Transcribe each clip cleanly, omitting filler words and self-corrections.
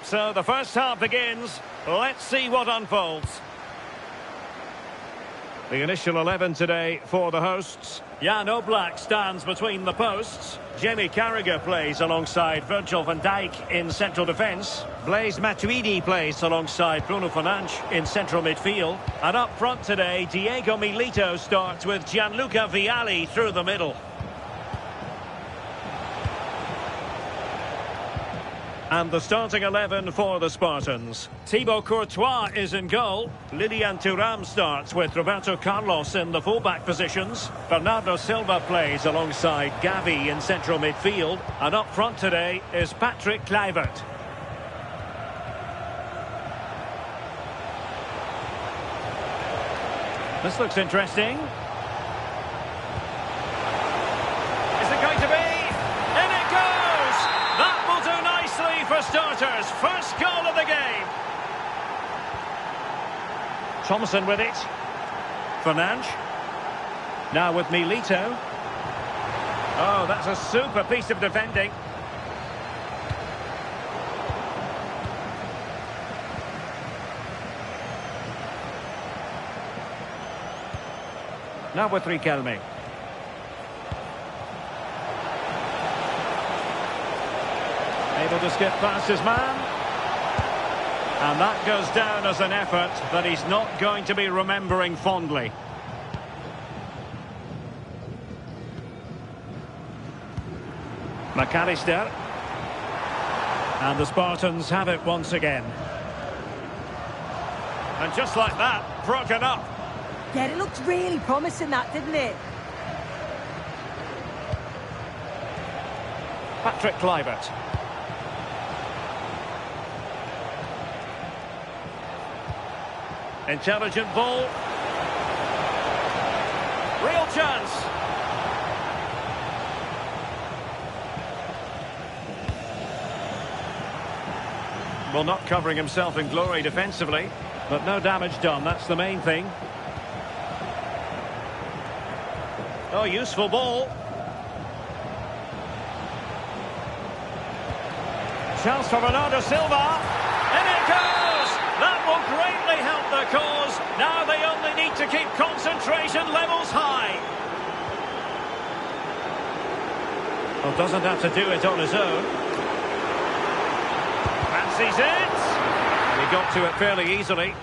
So the first half begins. Let's see what unfolds. The initial 11 today for the hosts. Jan Oblak stands between the posts. Jamie Carragher plays alongside Virgil van Dijk in central defence. Blaise Matuidi plays alongside Bruno Fernandes in central midfield. And up front today, Diego Milito starts with Gianluca Vialli through the middle. And the starting 11 for the Spartans. Thibaut Courtois is in goal. Lilian Thuram starts with Roberto Carlos in the fullback positions. Bernardo Silva plays alongside Gavi in central midfield. And up front today is Patrick Kluivert. This looks interesting. Is it going to be? In it goes! That will do nicely for starters. First goal of the game. Thompson with it. Fernandes. Now with Milito. Oh, that's a super piece of defending. Now with Riquelme. Able to skip past his man. And that goes down as an effort that he's not going to be remembering fondly. McAllister. And the Spartans have it once again. And just like that, broken up. Yeah, it looked really promising, that, didn't it? Patrick Kluivert. Intelligent ball. Real chance. Well, not covering himself in glory defensively, but no damage done. That's the main thing. Oh, useful ball. Chance for Bernardo Silva. In it goes! That will greatly help the cause. Now they only need to keep concentration levels high. Well, doesn't have to do it on his own. Fancies it. And he got to it fairly easily.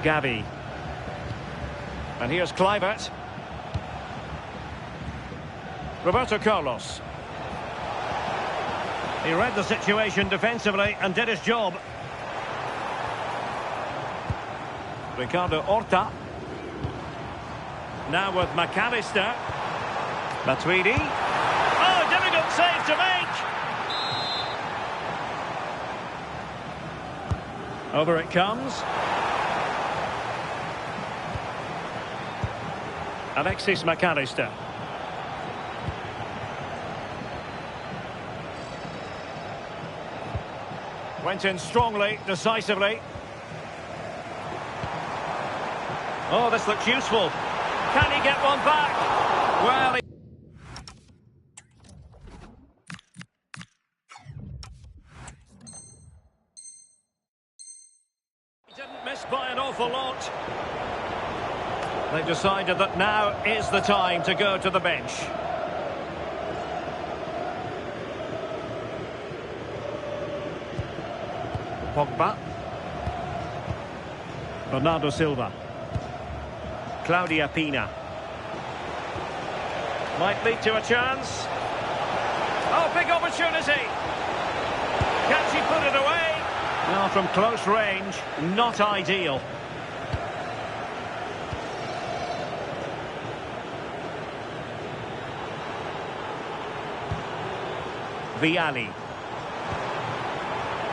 Gavi. And here's Kluivert. Roberto Carlos. He read the situation defensively and did his job. Ricardo Horta. Now with McAllister. Matuidi. Oh, difficult save to make. Over it comes. Alexis McAllister. Went in strongly, decisively. Oh, this looks useful. Can he get one back? Well, he didn't miss by an awful lot. They've decided that now is the time to go to the bench. Pogba. Bernardo Silva. Claudia Pina. Might lead to a chance. Oh, big opportunity. Can she put it away? No, from close range, not ideal. Vialli.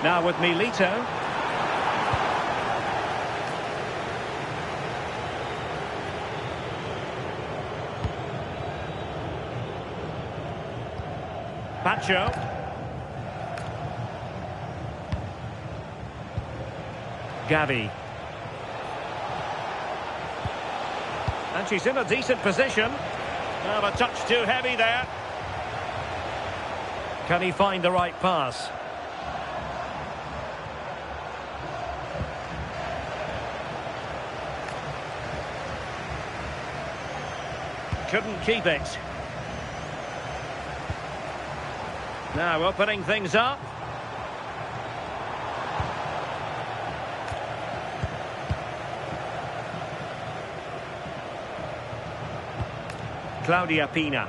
Now with Milito. Pacho. Gavi. And she's in a decent position. Well, a touch too heavy there. Can he find the right pass? Couldn't keep it. Now opening things up. Claudia Pina.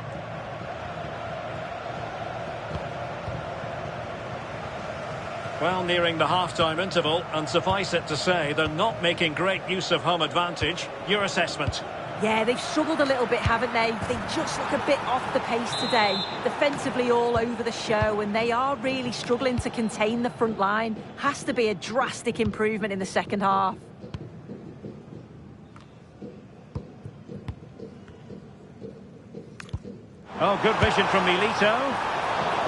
Well, nearing the half-time interval, and suffice it to say, they're not making great use of home advantage. Your assessment? Yeah, they've struggled a little bit, haven't they? They just look a bit off the pace today. Defensively all over the show, and they are really struggling to contain the front line. Has to be a drastic improvement in the second half. Oh, good vision from Milito.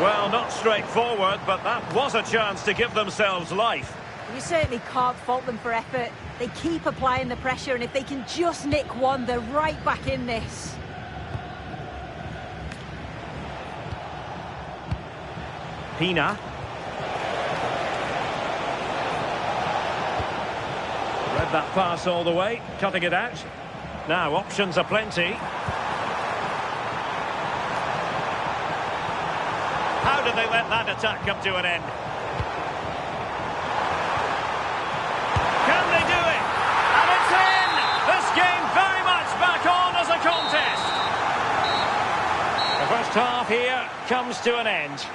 Well, not straightforward, but that was a chance to give themselves life. You certainly can't fault them for effort. They keep applying the pressure, and if they can just nick one, they're right back in this. Pina. Read that pass all the way, cutting it out. Now, options are plenty. How did they let that attack come to an end? Can they do it? And it's in! This game very much back on as a contest. The first half here comes to an end.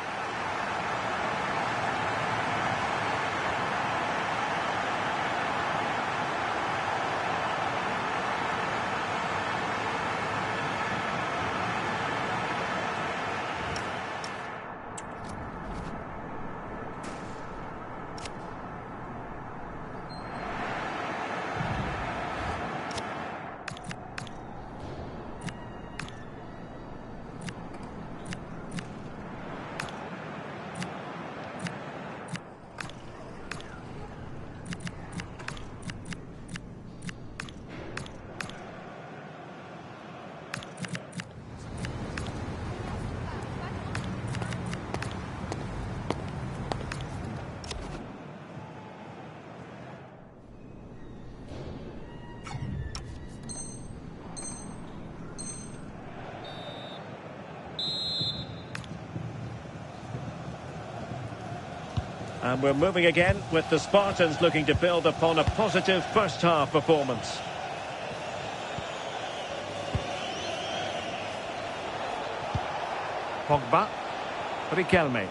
And we're moving again with the Spartans looking to build upon a positive first half performance. Pogba. Riquelme.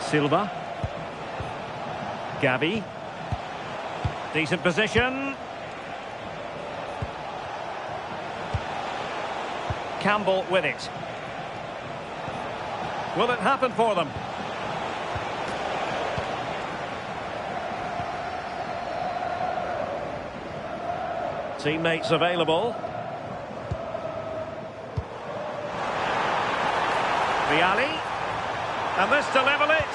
Silva. Gavi. Decent position. Campbell with it. Will it happen for them? Teammates available. Vialli. And this to level it.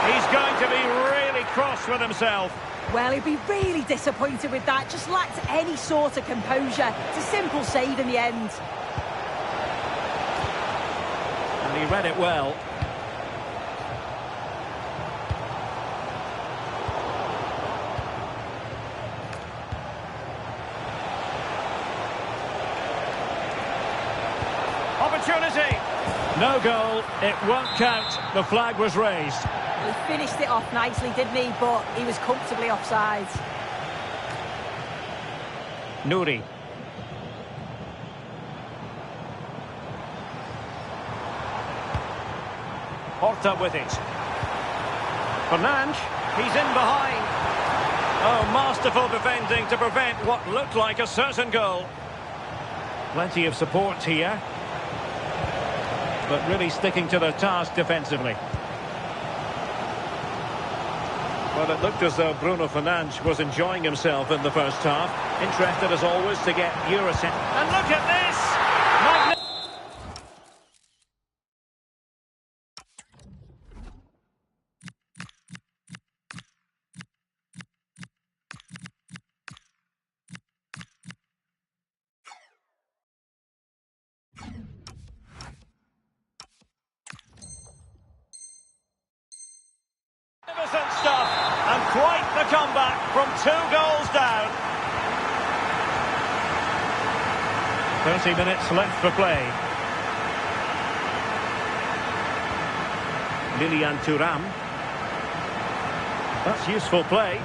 He's going to be really cross with himself. Well, he'd be really disappointed with that. Just lacked any sort of composure. It's a simple save in the end. And he read it well. Opportunity. No goal. It won't count. The flag was raised. He finished it off nicely, didn't he? But he was comfortably offside. Nouri. Horta with it. Fernandes. He's in behind. Oh, masterful defending to prevent what looked like a certain goal. Plenty of support here. But really sticking to their task defensively. Well, it looked as though Bruno Fernandes was enjoying himself in the first half. Interested, as always, to get your assessment. And look at this! stuff, and quite the comeback from 2 goals down. 30 minutes left for play. Lilian Thuram. That's useful play.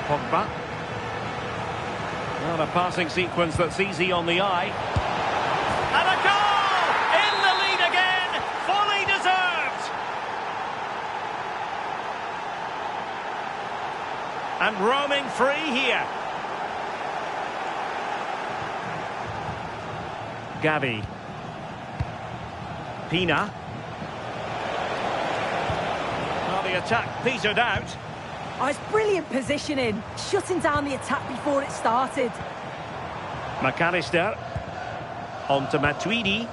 Pogba. Well, a passing sequence that's easy on the eye. And a goal! In the lead again! Fully deserved! And roaming free here. Gavi. Pina. Well, the attack petered out. Oh, it's brilliant positioning, shutting down the attack before it started. McAllister. On to Matuidi.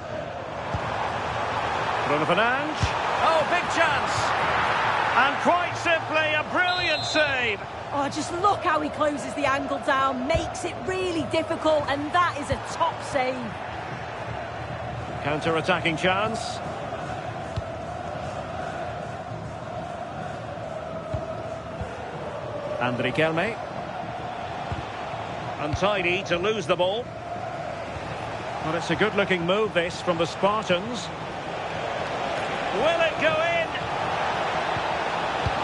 Bruno Fernandes. Oh, big chance. And quite simply, a brilliant save. Oh, just look how he closes the angle down, makes it really difficult, and that is a top save. Counter-attacking chance. André Kelme. Untidy to lose the ball. Well, it's a good-looking move, this, from the Spartans. Will it go in?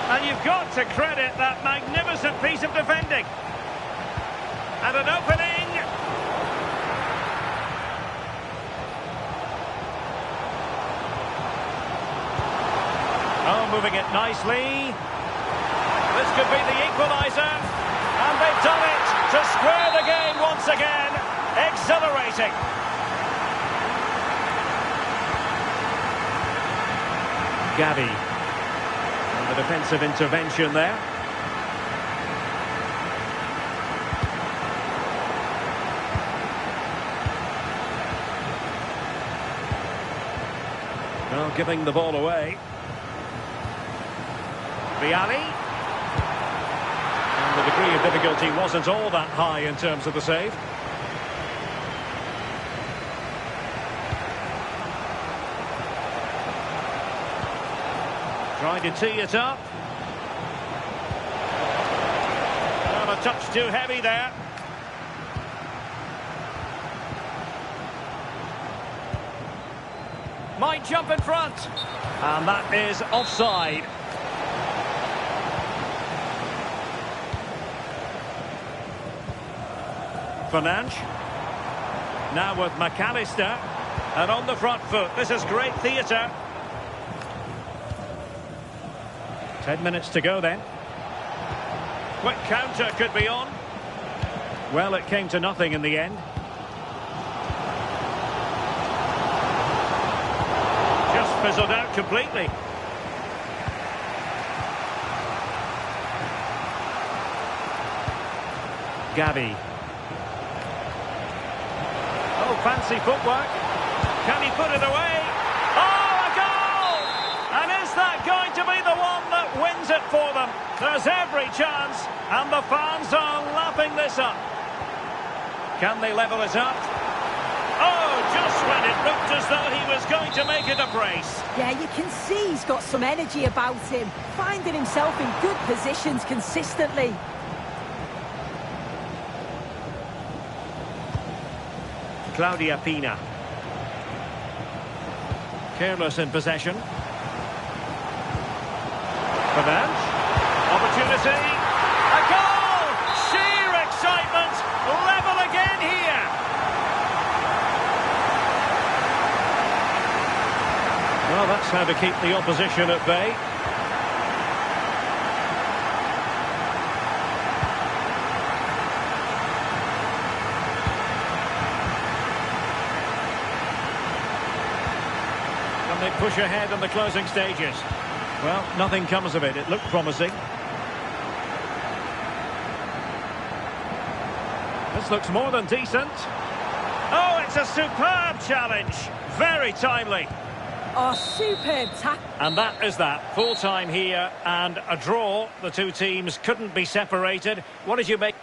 And you've got to credit that magnificent piece of defending. And an opening. Oh, moving it nicely. This could be the equaliser. And they've done it to square the game once again. Exhilarating. Gavi. And the defensive intervention there. Well, giving the ball away. Vialli. And the degree of difficulty wasn't all that high in terms of the save. Trying to tee it up. Well, a touch too heavy there. Might jump in front. And that is offside. Fernandes. Now with McAllister. And on the front foot. This is great theatre. 10 minutes to go then. Quick counter could be on. Well, it came to nothing in the end. Just fizzled out completely. Gavi. Oh, fancy footwork. Can he put it away? Oh, a goal! And is that going to be the one that wins it for them? There's every chance, and the fans are lapping this up. Can they level it up? Oh, just when it looked as though he was going to make it a brace. Yeah, you can see he's got some energy about him, finding himself in good positions consistently. Claudia Pina. Careless in possession. Fernandes. Opportunity. A goal! Sheer excitement. Level again here. Well, that's how to keep the opposition at bay. They push ahead in the closing stages. Well, nothing comes of it. It looked promising. This looks more than decent. Oh, it's a superb challenge. Very timely. Oh, superb tackle. And that is that. Full time here and a draw. The two teams couldn't be separated. What did you make?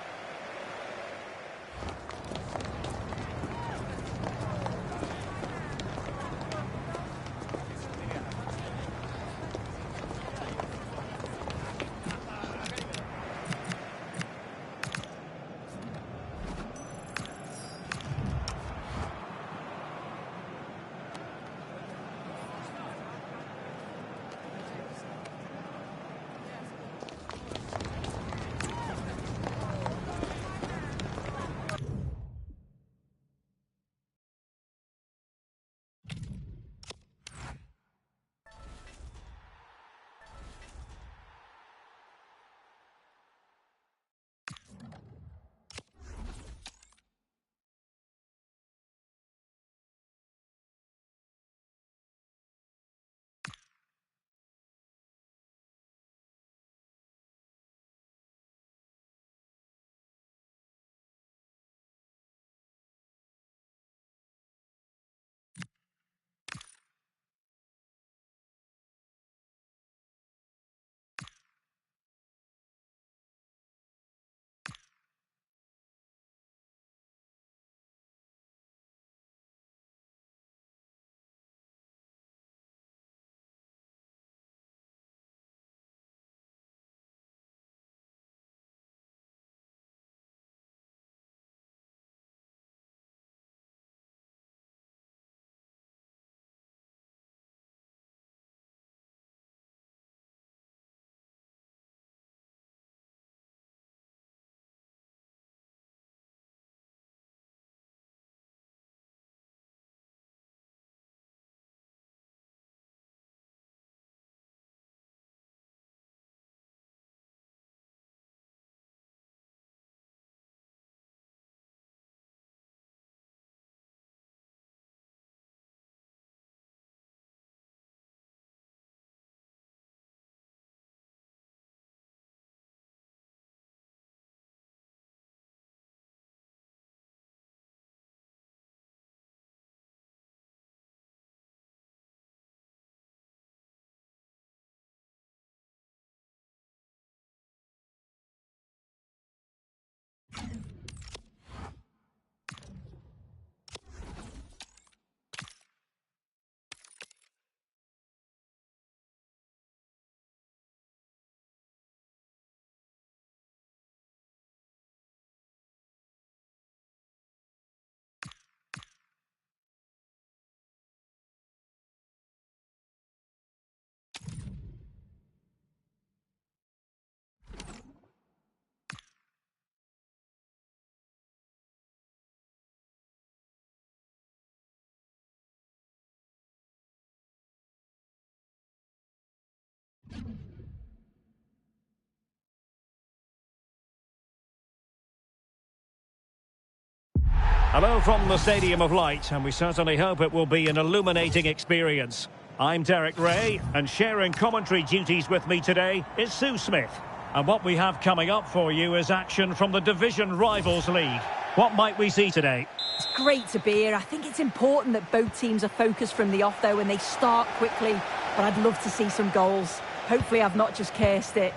Hello from the Stadium of Light, and we certainly hope it will be an illuminating experience. I'm Derek Ray, and sharing commentary duties with me today is Sue Smith. And what we have coming up for you is action from the Division Rivals League. What might we see today? It's great to be here. I think it's important that both teams are focused from the off, though, and they start quickly. But I'd love to see some goals. Hopefully I've not just cursed it.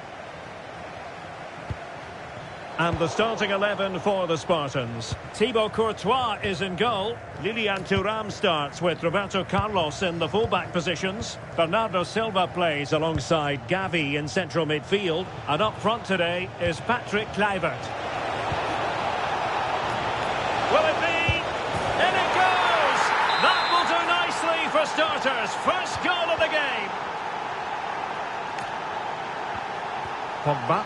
And the starting 11 for the Spartans. Thibaut Courtois is in goal. Lilian Thuram starts with Roberto Carlos in the fullback positions. Bernardo Silva plays alongside Gavi in central midfield. And up front today is Patrick Kluivert. Will it be? In it goes! That will do nicely for starters. First goal of the game. Pogba.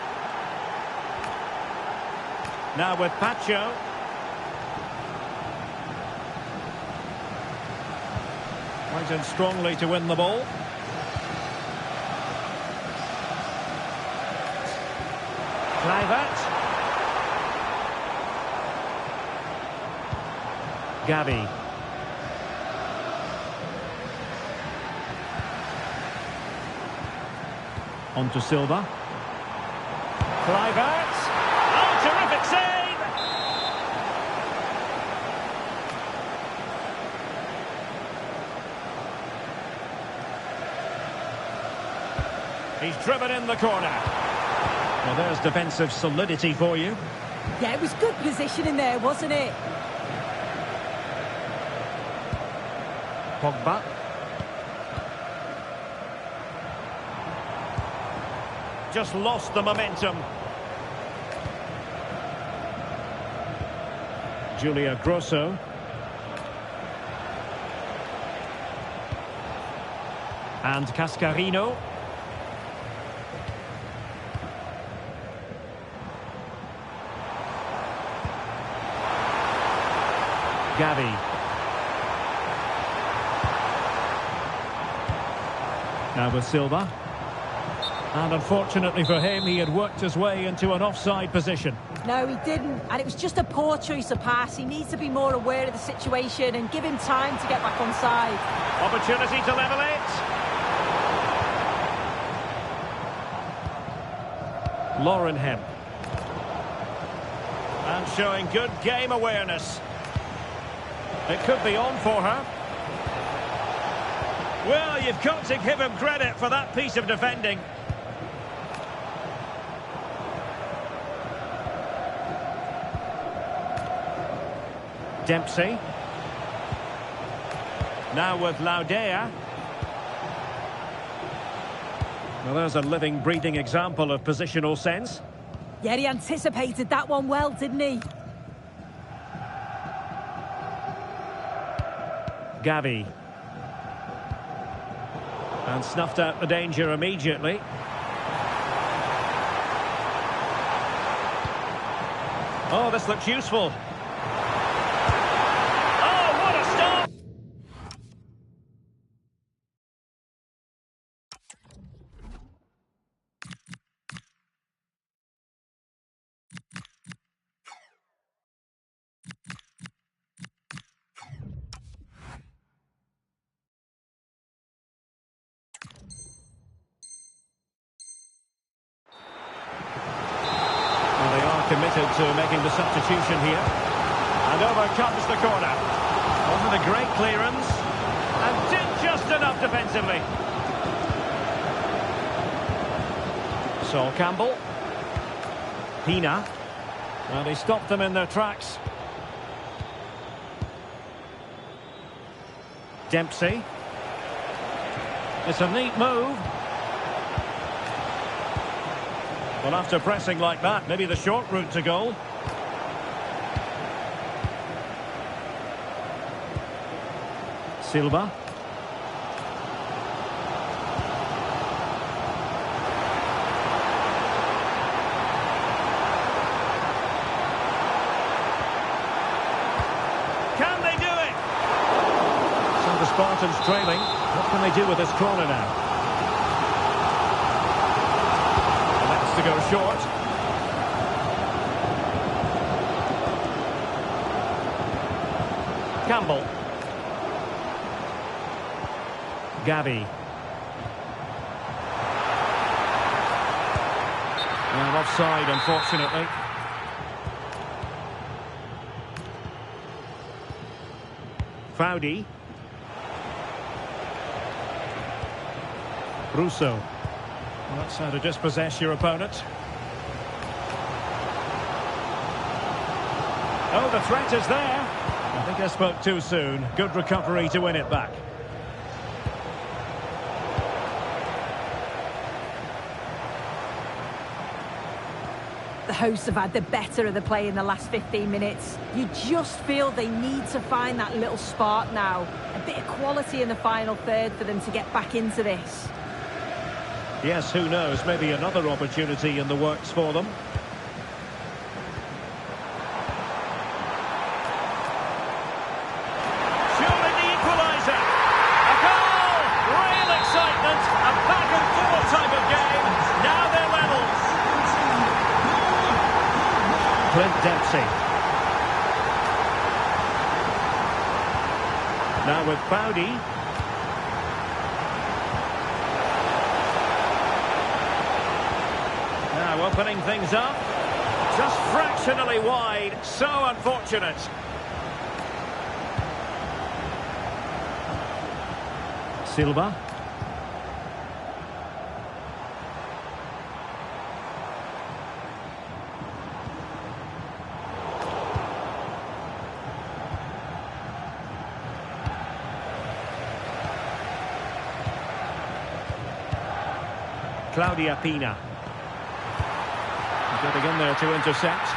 Now with Pacho. Right in strongly to win the ball. Kluivert. Gavi. On to Silva. Kluivert. Oh, terrific save! He's driven in the corner. Well, there's defensive solidity for you. Yeah, it was good positioning there, wasn't it? Pogba. Just lost the momentum. Julia Grosso. And Cascarino. Gavi. Now with Silva. And unfortunately for him, he had worked his way into an offside position. No, he didn't. And it was just a poor choice of pass. He needs to be more aware of the situation and give him time to get back on side. Opportunity to level it. Lauren Hemp. And showing good game awareness. It could be on for her. Well, you've got to give him credit for that piece of defending. Dempsey. Now with Laudea. Well, there's a living, breathing example of positional sense. Yeah, he anticipated that one well, didn't he? Gavi. And snuffed out the danger immediately. Oh, this looks useful. Oh, what a stop! Committed to making the substitution here. And over comes the corner. Wasn't a great clearance. And did just enough defensively. Sol Campbell. Pina. Well, they stopped them in their tracks. Dempsey. It's a neat move. Well, after pressing like that, maybe the short route to goal. Silva. Can they do it? So the Spartans trailing. What can they do with this corner now? To go short. Campbell. Gavi. Well, offside, unfortunately. Foudy. Russo. Well, that's how to dispossess your opponent. Oh, the threat is there. I think I spoke too soon. Good recovery to win it back. The hosts have had the better of the play in the last 15 minutes. You just feel they need to find that little spark now. A bit of quality in the final third for them to get back into this. Yes, who knows? Maybe another opportunity in the works for them. Surely the equaliser. A goal! Real excitement. A back-and-forth type of game. Now they're level. Clint Dempsey. Now with Foudy. Now opening things up. Just fractionally wide. So unfortunate. Silva. Claudia Pina. Getting in there to intercept.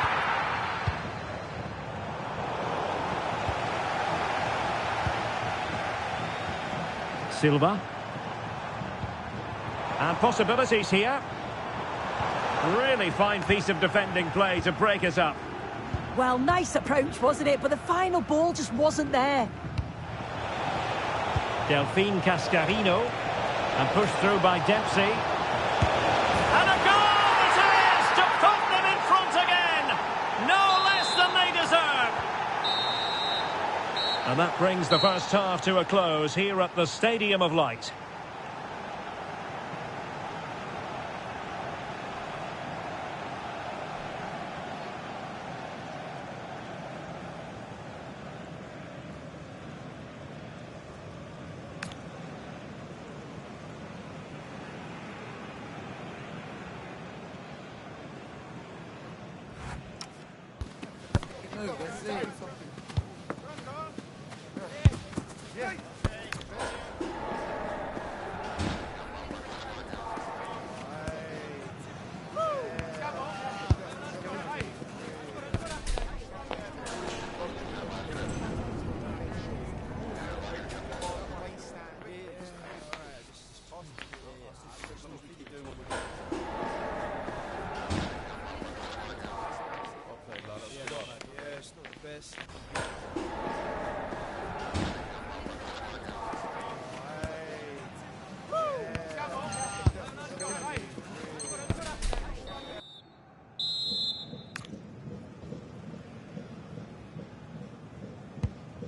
Silva. And possibilities here. Really fine piece of defending play to break us up. Well, nice approach, wasn't it? But the final ball just wasn't there. Delphine Cascarino. And pushed through by Dempsey. And a goal it is to put them in front again. No less than they deserve. And that brings the first half to a close here at the Stadium of Light.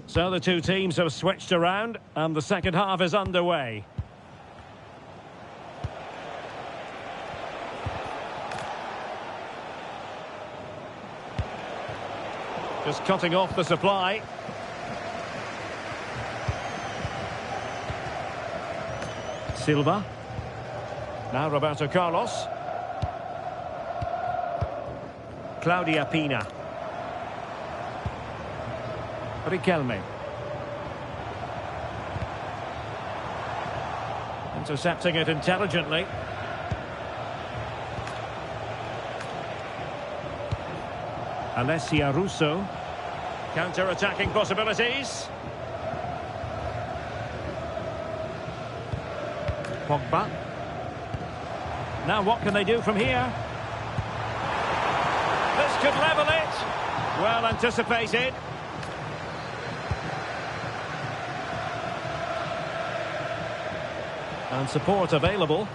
So the two teams have switched around and the second half is underway. Just cutting off the supply. Silva. Now Roberto Carlos. Claudia Pina. Riquelme. Intercepting it intelligently. Alessia Russo. Counter-attacking possibilities. Pogba. Now what can they do from here? This could level it. Well anticipated. And support available.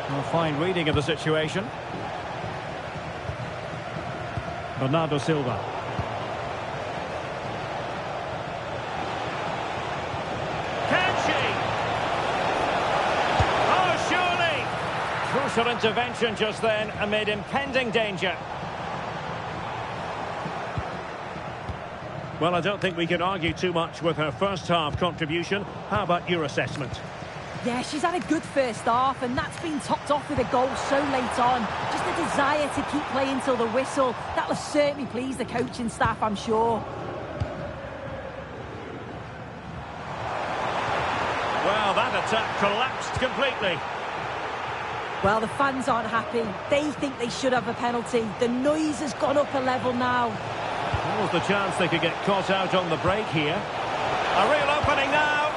A fine reading of the situation. Bernardo Silva. Closer intervention just then amid impending danger. Well, I don't think we can argue too much with her first half contribution. How about your assessment? Yeah, she's had a good first half, and that's been topped off with a goal so late on. Just a desire to keep playing till the whistle. That will certainly please the coaching staff, I'm sure. Well, that attack collapsed completely. Well, the fans aren't happy. They think they should have a penalty. The noise has gone up a level now. There was the chance they could get caught out on the break here. A real opening now.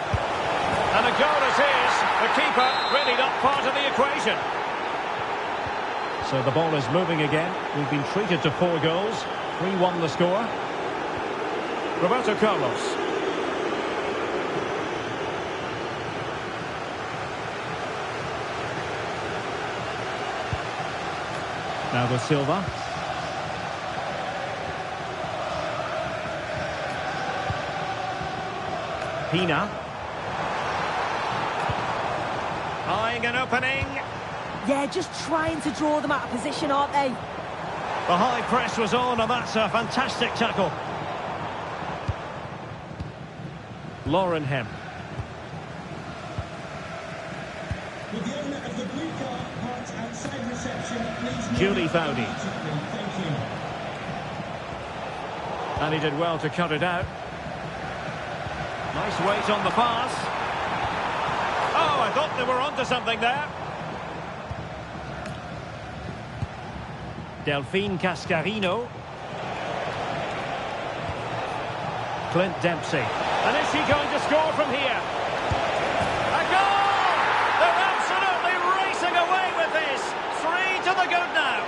And a goal it is. The keeper really not part of the equation. So the ball is moving again. We've been treated to 4 goals. 3-1 the score. Roberto Carlos. Now with Silva. Pina. Eyeing an opening. Yeah, just trying to draw them out of position, aren't they? The high press was on, and that's a fantastic tackle. Lauren Hemp. With the owner of the blue car parked outside reception, please Julie Fowdy. Thank you. And he did well to cut it out. Nice weight on the pass. Oh, I thought they were onto something there. Delphine Cascarino. Clint Dempsey. And is she going to score from here? A goal! They're absolutely racing away with this. 3 to the good now.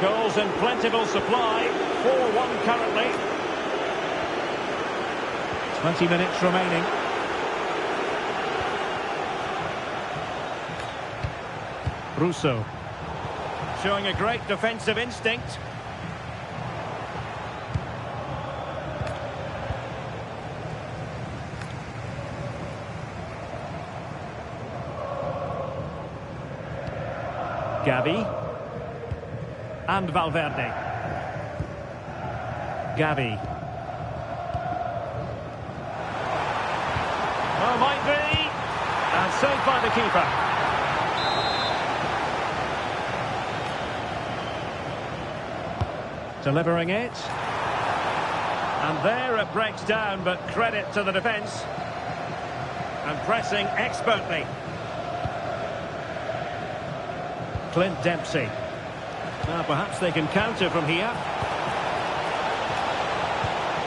Goals in plentiful supply. 4-1 currently. 20 minutes remaining. Russo. Showing a great defensive instinct. Gavi. And Valverde. Gavi. Oh, might be. And saved by the keeper. Delivering it. And there it breaks down, but credit to the defence. And pressing expertly. Clint Dempsey. Now perhaps they can counter from here.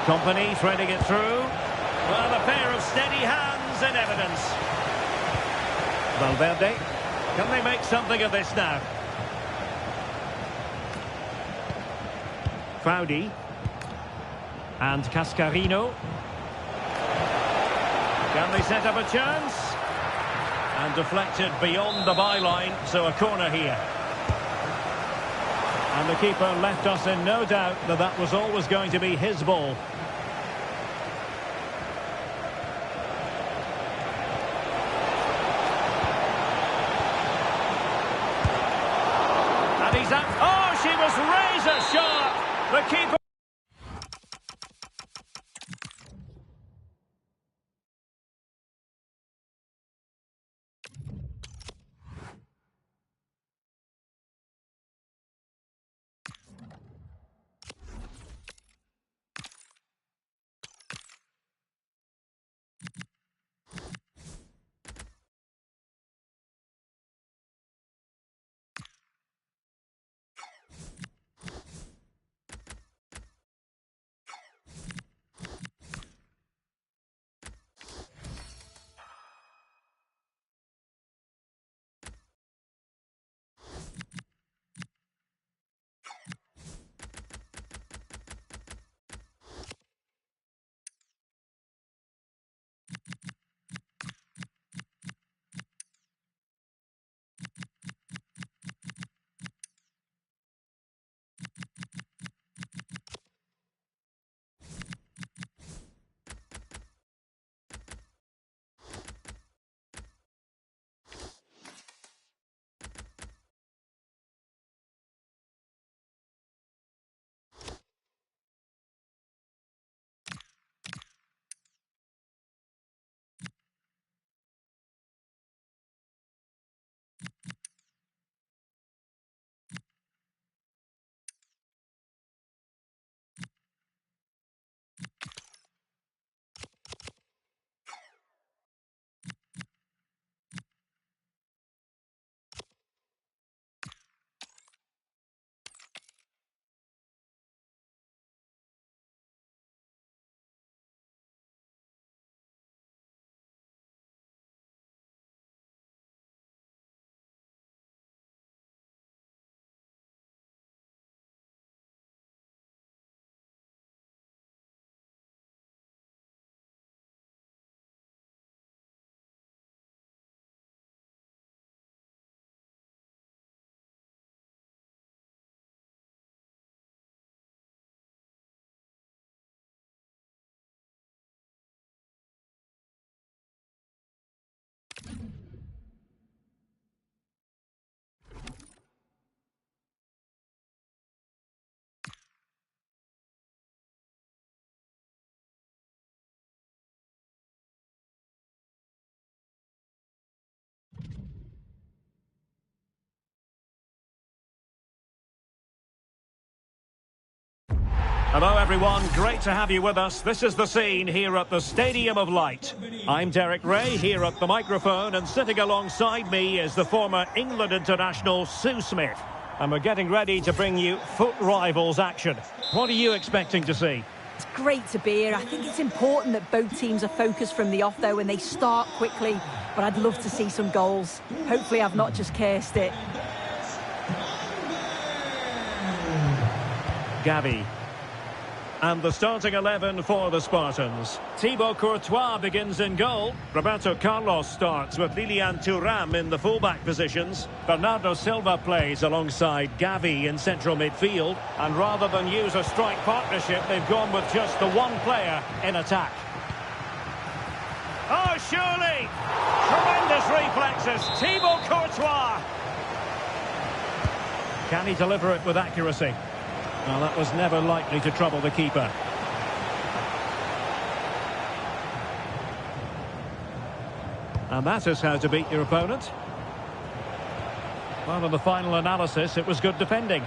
Company threading it through. Well, a pair of steady hands in evidence. Valverde. Can they make something of this now? Fowdy. And Cascarino. Can they set up a chance? And deflected beyond the byline, so a corner here. And the keeper left us in no doubt that that was always going to be his ball. And he's out. Oh, she was razor sharp. The keeper. Hello everyone, great to have you with us. This is the scene here at the Stadium of Light. I'm Derek Ray here at the microphone, and sitting alongside me is the former England international Sue Smith. And we're getting ready to bring you foot rivals action. What are you expecting to see? It's great to be here. I think it's important that both teams are focused from the off though and they start quickly. But I'd love to see some goals. Hopefully I've not just cursed it. Gavi. And the starting 11 for the Spartans. Thibaut Courtois begins in goal. Roberto Carlos starts with Lilian Thuram in the fullback positions. Bernardo Silva plays alongside Gavi in central midfield. And rather than use a strike partnership, they've gone with just the one player in attack. Oh, surely! Tremendous reflexes. Thibaut Courtois. Can he deliver it with accuracy? Well, that was never likely to trouble the keeper. And that is how to beat your opponent. Well, in the final analysis, it was good defending.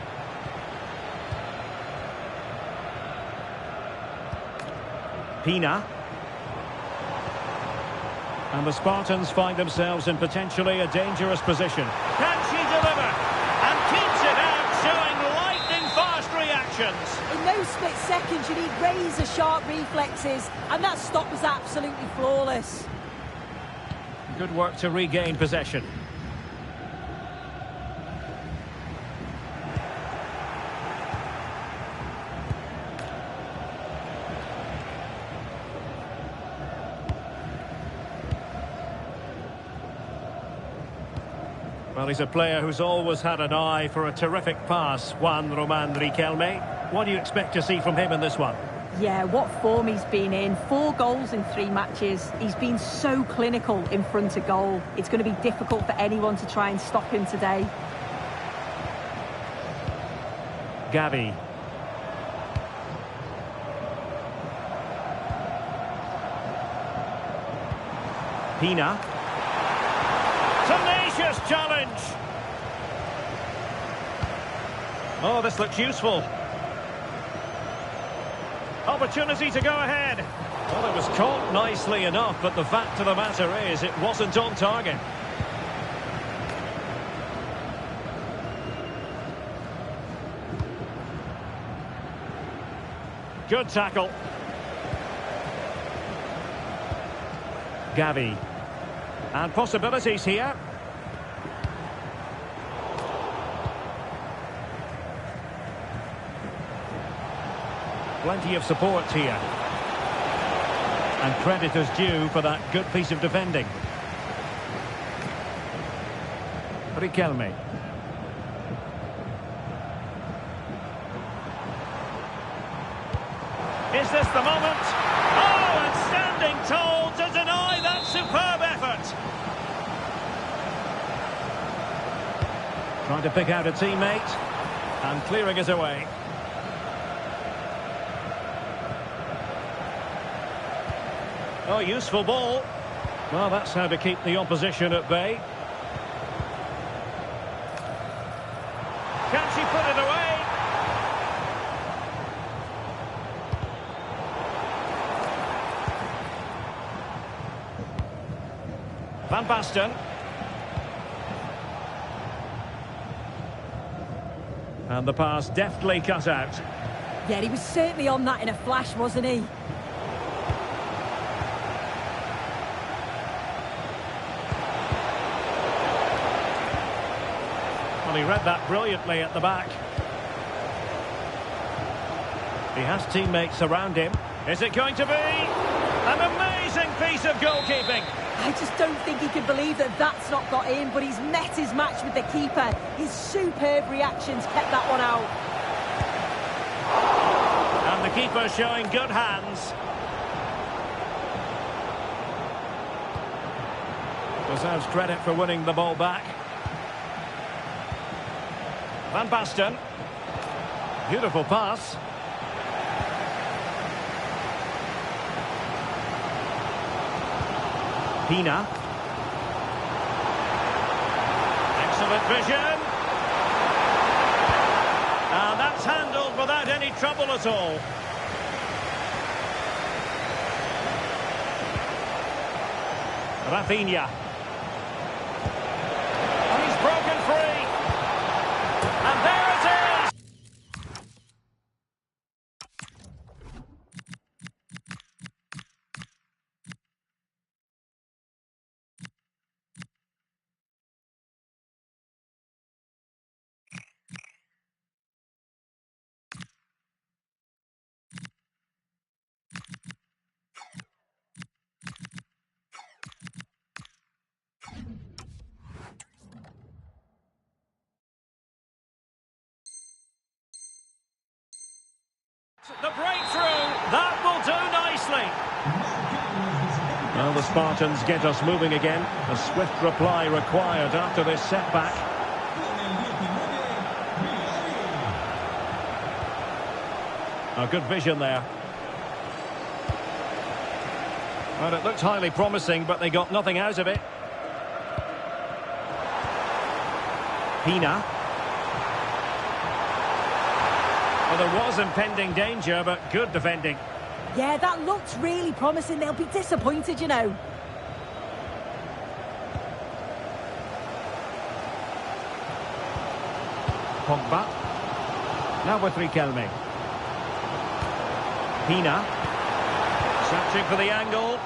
Pina. And the Spartans find themselves in potentially a dangerous position. Can she deliver? And keeps it out, showing lightning-fast reactions. In those split seconds, you need razor-sharp reflexes, and that stop was absolutely flawless. Good work to regain possession. Well, he's a player who's always had an eye for a terrific pass, Juan Roman Riquelme. What do you expect to see from him in this one? Yeah, what form he's been in. 4 goals in 3 matches. He's been so clinical in front of goal. It's going to be difficult for anyone to try and stop him today. Gavi. Pina. Tenacious challenge. Oh, this looks useful. Opportunity to go ahead. Well, it was caught nicely enough, but the fact of the matter is it wasn't on target. Good tackle. Gavi. And possibilities here. Plenty of support here. And credit is due for that good piece of defending. Riquelme. Is this the moment? Oh, and standing tall to deny that superb effort. Trying to pick out a teammate and clearing it away. Oh, useful ball. Well, that's how to keep the opposition at bay. Can she put it away? Van Basten. And the pass deftly cut out. Yeah, he was certainly on that in a flash, wasn't he? Well, he read that brilliantly at the back. He has teammates around him. Is it going to be an amazing piece of goalkeeping? I just don't think he can believe that that's not got in, but he's met his match with the keeper. His superb reactions kept that one out. And the keeper showing good hands. Deserves credit for winning the ball back. Van Basten. Beautiful pass. Pina. Excellent vision. And that's handled And without any trouble at all. Rafinha. And he's broken free. And there it is! The breakthrough, that will do nicely. Well, the Spartans get us moving again. A swift reply required after this setback. A good vision there. And it looked highly promising, but they got nothing out of it. Pina. Well, there was impending danger, but good defending. Yeah, that looked really promising. They'll be disappointed, you know. Pogba. Now with Riquelme. Pina. Searching for the angle.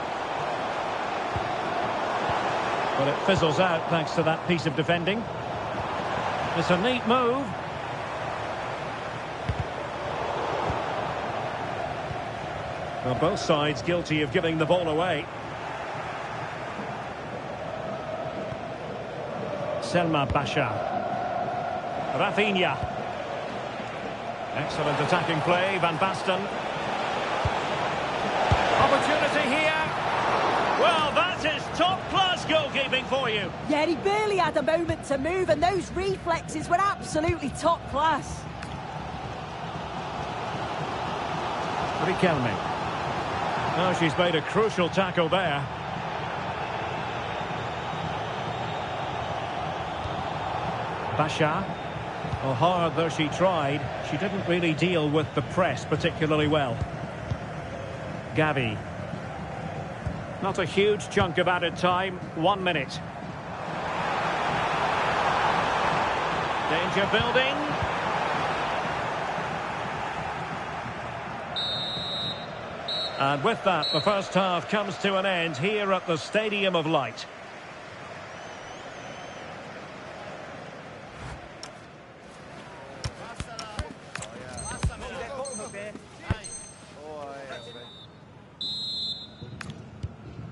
But it fizzles out thanks to that piece of defending. It's a neat move. Well, both sides guilty of giving the ball away. Selma Basha. Rafinha. Excellent attacking play, Van Basten. Opportunity here. Well, that is top-class goalkeeping for you. Yeah, he barely had a moment to move, and those reflexes were absolutely top class. Riquelme. Oh, she's made a crucial tackle there. Basha. Well, hard though she tried, she didn't really deal with the press particularly well. Gavi. Not a huge chunk of added time, 1 minute. Danger building. And with that, the first half comes to an end here at the Stadium of Light.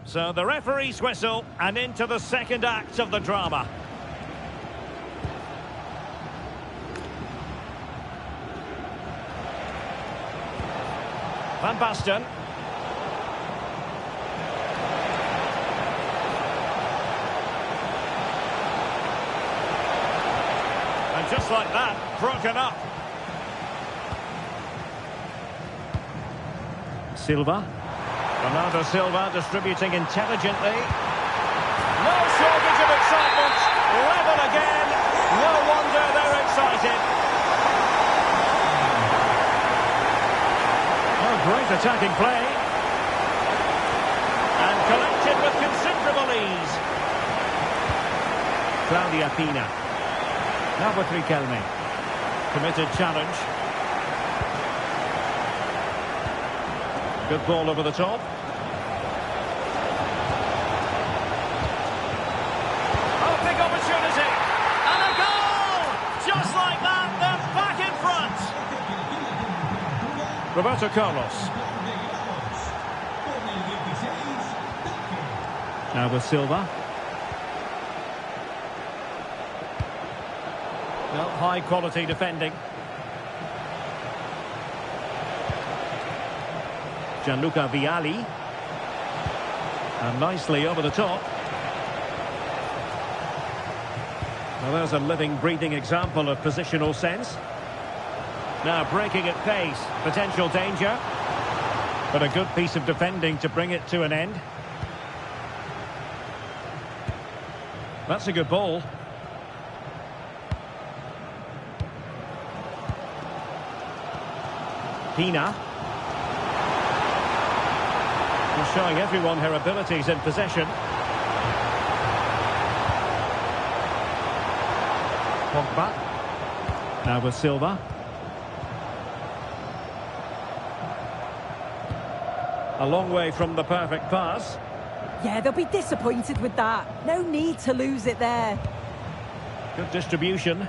So the referee's whistle, and into the second act of the drama. Van Basten. And just like that, broken up. Silva. Bernardo Silva distributing intelligently. No shortage of excitement. Level again. No wonder they're excited. Oh, great attacking play. And collected with considerable ease. Claudia Pina. Now with Riquelme. Committed challenge. Good ball over the top. Oh, big opportunity. And a goal! Just like that, they're back in front. Roberto Carlos. Now with Silva. Well, high quality defending. Gianluca Vialli. And nicely over the top. Well, there's a living, breathing example of positional sense. Now breaking at pace. Potential danger. But a good piece of defending to bring it to an end. That's a good ball. Pina. She's showing everyone her abilities in possession. Pogba. Now with Silva. A long way from the perfect pass. Yeah, they'll be disappointed with that. No need to lose it there. Good distribution.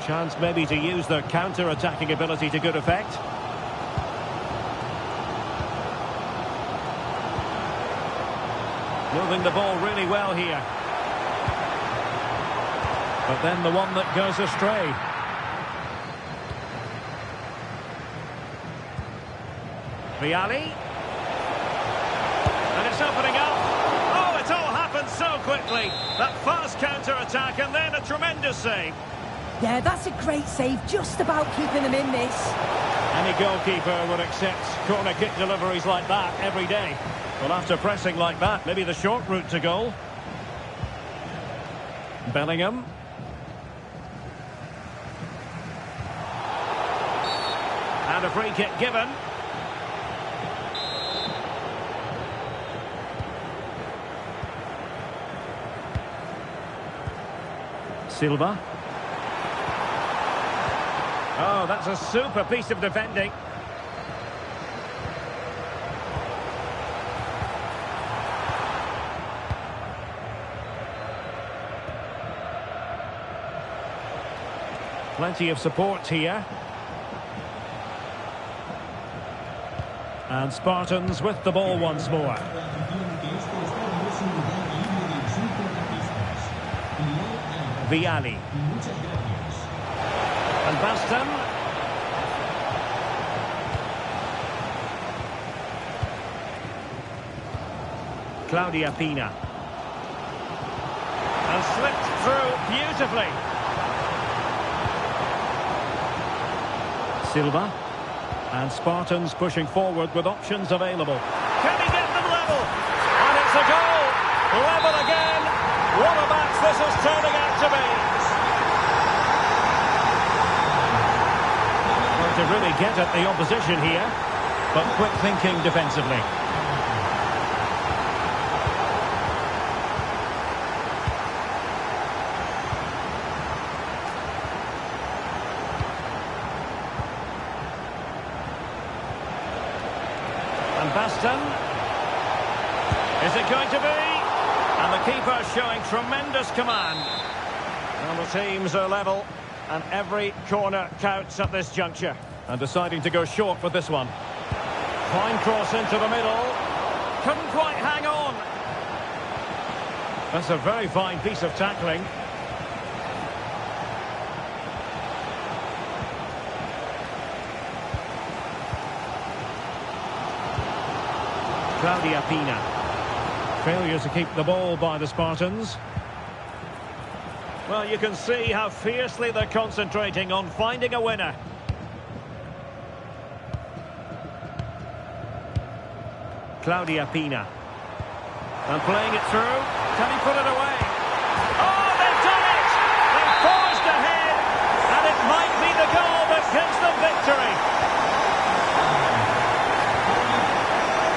Chance maybe to use their counter-attacking ability to good effect. Moving the ball really well here. But then the one that goes astray. Vialli. And it's opening up. Oh, it all happened so quickly. That fast counter-attack and then a tremendous save. Yeah, that's a great save, just about keeping them in this. Any goalkeeper would accept corner kick deliveries like that every day. Well, after pressing like that, maybe the short route to goal. Bellingham. And a free kick given. Silva. Oh, that's a super piece of defending. Plenty of support here. And Spartans with the ball once more. Vialli. And Baston. Claudia Pina. And slipped through beautifully. Silva. And Spartans pushing forward with options available. Can he get them level? And it's a goal! Level again! What a match this is turning out to be! Well, to really get at the opposition here, but quick thinking defensively. And Baston. Is it going to be? And the keeper showing tremendous command. And the teams are level. And every corner counts at this juncture. And deciding to go short with this one. Fine cross into the middle. Couldn't quite hang on. That's a very fine piece of tackling. Claudia Pina. Failure to keep the ball by the Spartans. Well, you can see how fiercely they're concentrating on finding a winner. Claudia Pina. And playing it through. Can he put it away? Oh, they've done it! They've forged ahead! And it might be the goal that gives them victory.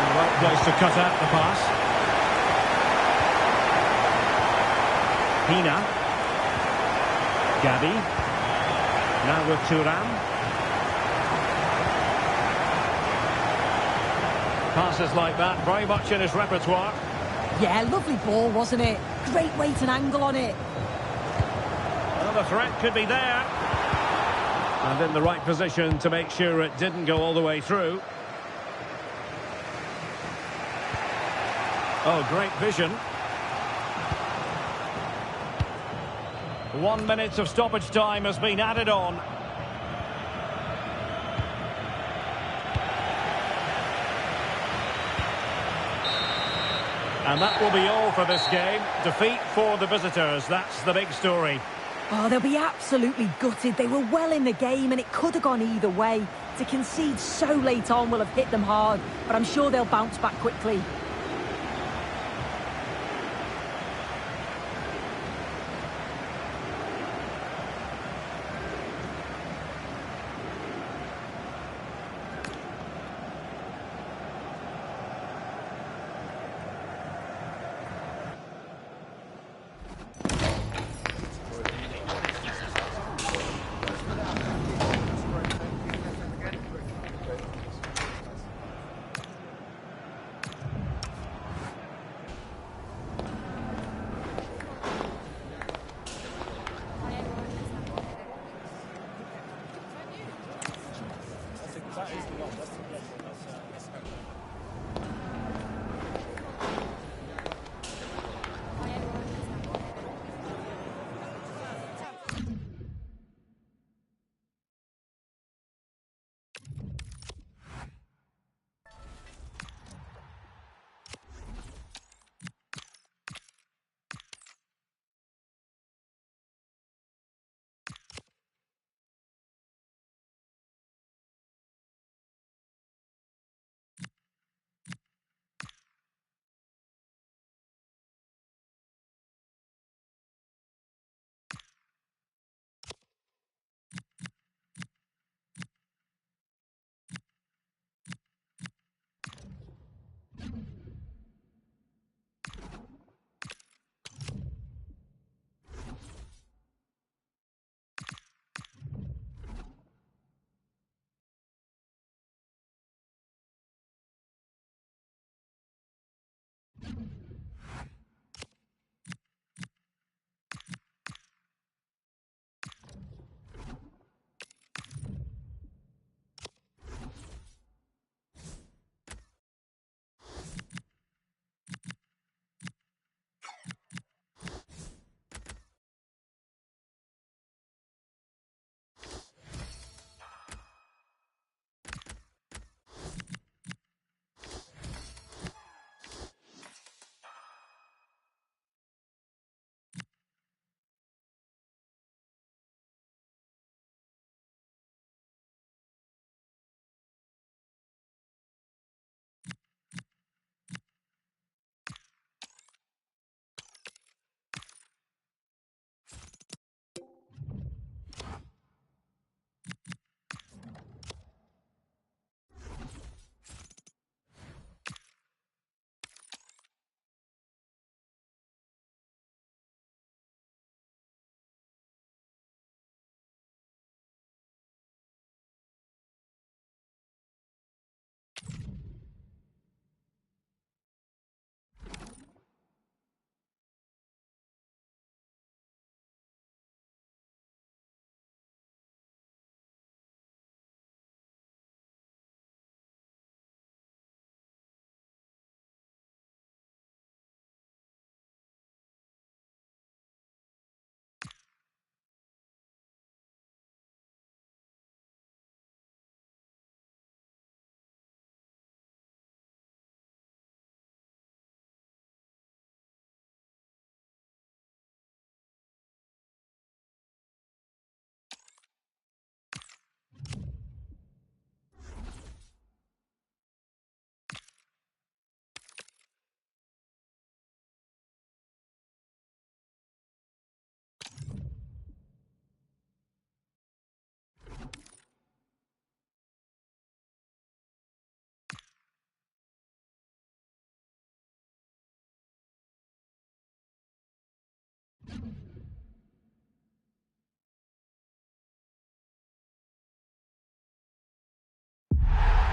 The right place to cut out the pass. Pina. Gabi. Now with Thuram. Passes like that, very much in his repertoire. Yeah, lovely ball, wasn't it? Great weight and angle on it. Well, the threat could be there. And in the right position to make sure it didn't go all the way through. Oh, great vision. 1 minute of stoppage time has been added on. And that will be all for this game. Defeat for the visitors, that's the big story. Oh, they'll be absolutely gutted. They were well in the game and it could have gone either way. To concede so late on will have hit them hard, but I'm sure they'll bounce back quickly.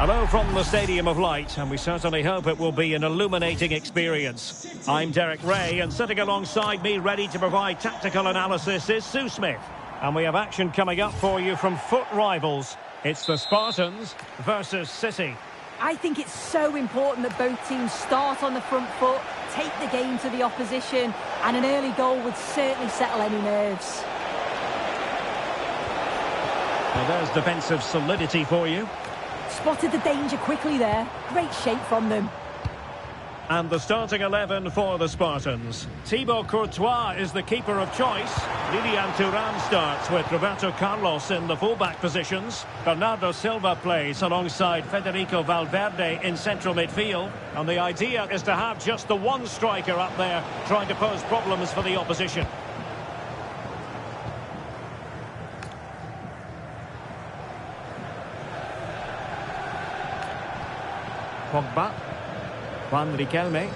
Hello from the Stadium of Light, and we certainly hope it will be an illuminating experience. I'm Derek Ray, and sitting alongside me, ready to provide tactical analysis, is Sue Smith. And we have action coming up for you from foot rivals. It's the Spartans versus City. I think it's so important that both teams start on the front foot, take the game to the opposition, and an early goal would certainly settle any nerves. Well, there's defensive solidity for you. Spotted the danger quickly there. Great shape from them. And the starting 11 for the Spartans. Thibaut Courtois is the keeper of choice. Lilian Thuram starts with Roberto Carlos in the fullback positions. Bernardo Silva plays alongside Federico Valverde in central midfield. And the idea is to have just the one striker up there trying to pose problems for the opposition. Pogba. Juan Riquelme.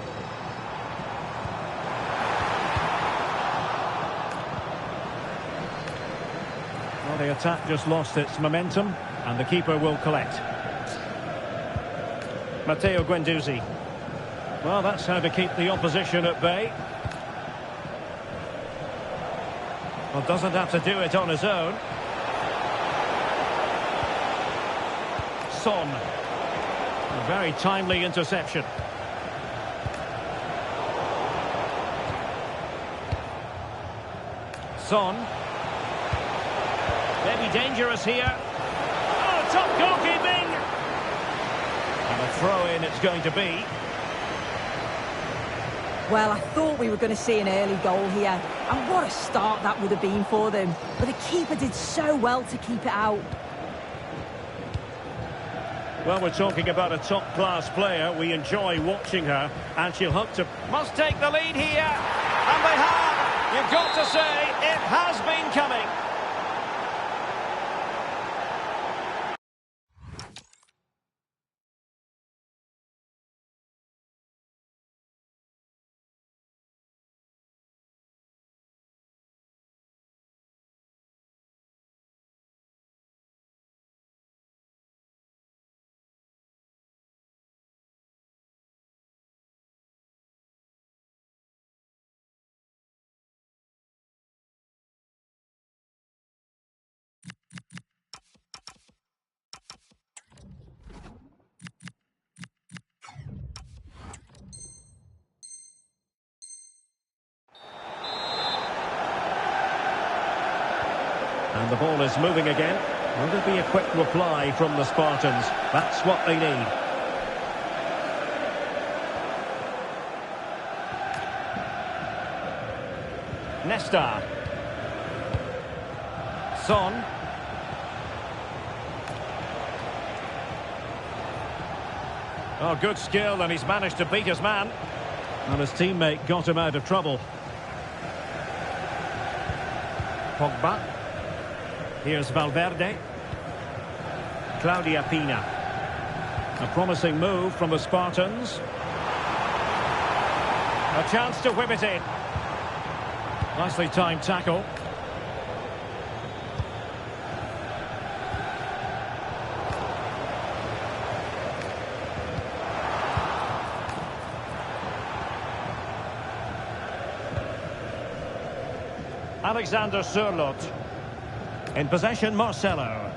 Well, the attack just lost its momentum, and the keeper will collect. Matteo Guendouzi. Well, that's how to keep the opposition at bay. Well, doesn't have to do it on his own. Son. A very timely interception. Son. Maybe dangerous here. Oh, top goalkeeping! And a throw-in it's going to be. Well, I thought we were going to see an early goal here. And what a start that would have been for them. But the keeper did so well to keep it out. Well, we're talking about a top-class player. We enjoy watching her, and she'll hope to... Must take the lead here, and they have! You've got to say, it has been coming. And the ball is moving again. Will there be a quick reply from the Spartans? That's what they need. Nesta. Son. Oh, good skill, and he's managed to beat his man. And his teammate got him out of trouble. Pogba. Here's Valverde. Claudia Pina. A promising move from the Spartans. A chance to whip it in. Nicely timed tackle. Alexander Sørloth. In possession, Marcelo.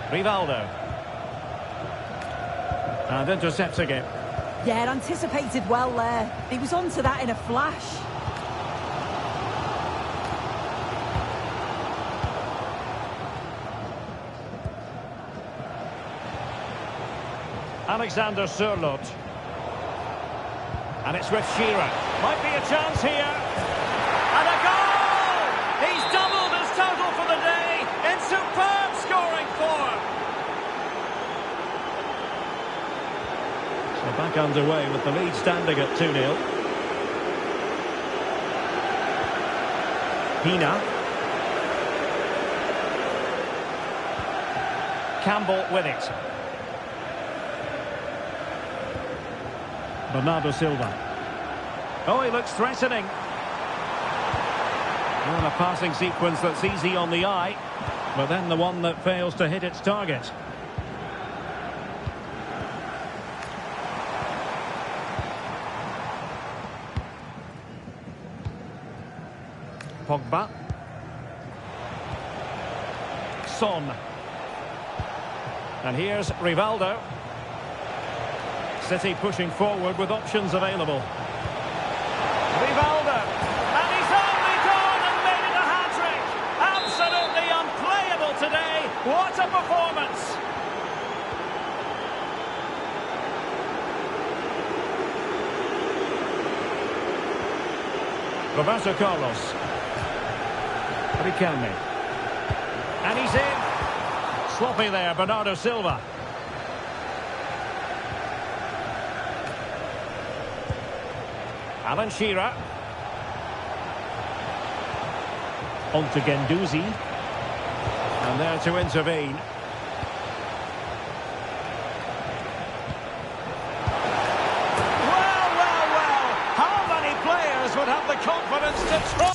Rivaldo. And intercepting it. Yeah, anticipated well there. He was onto that in a flash. Alexander Sørloth. And it's with Shearer. Might be a chance here. And a goal! He's doubled his total for the day in superb scoring form. So back underway with the lead standing at 2-0. Pina. Campbell with it. Bernardo Silva. Oh, he looks threatening. Well, a passing sequence that's easy on the eye. But then the one that fails to hit its target. Pogba. Son. And here's Rivaldo. City pushing forward with options available. Rivaldo. And he's only gone and made it a hat-trick. Absolutely unplayable today. What a performance. Roberto Carlos. Riquelme. And he's in. Sloppy there, Bernardo Silva. Alan Shearer. On to Guendouzi. And there to intervene. Well, well, well. How many players would have the confidence to try?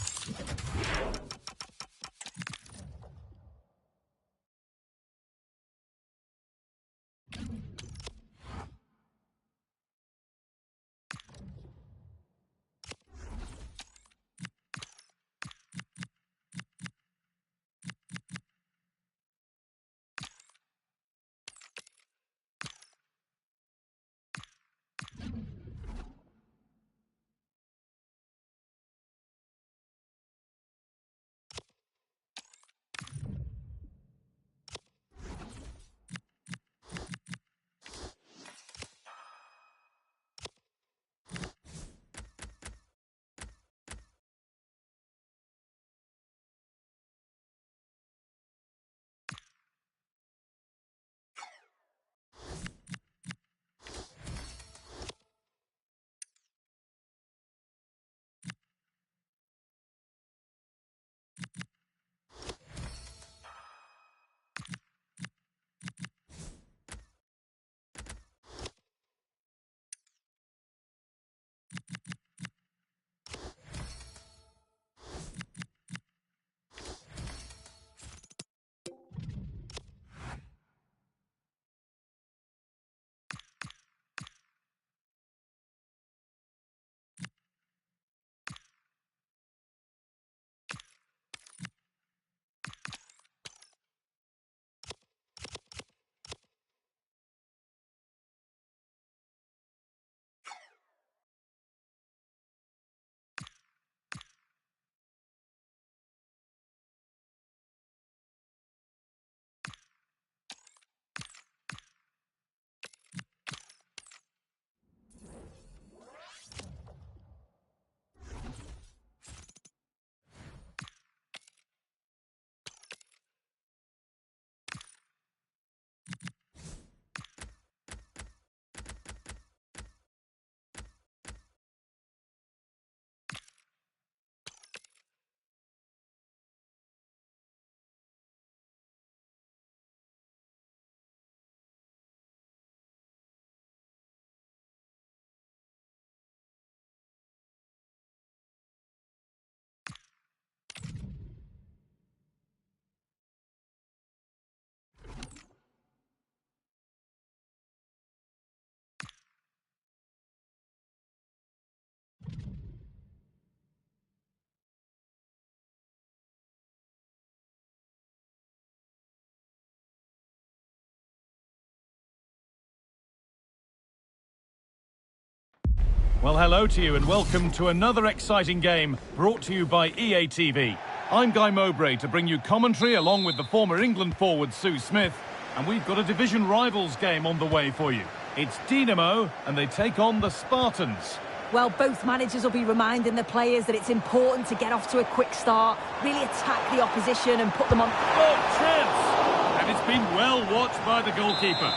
Well, hello to you and welcome to another exciting game brought to you by EA TV. I'm Guy Mowbray to bring you commentary along with the former England forward Sue Smith, and we've got a division rivals game on the way for you. It's Dinamo and they take on the Spartans. Well, both managers will be reminding the players that it's important to get off to a quick start, really attack the opposition and put them on... Oh, Trent! And it's been well watched by the goalkeeper.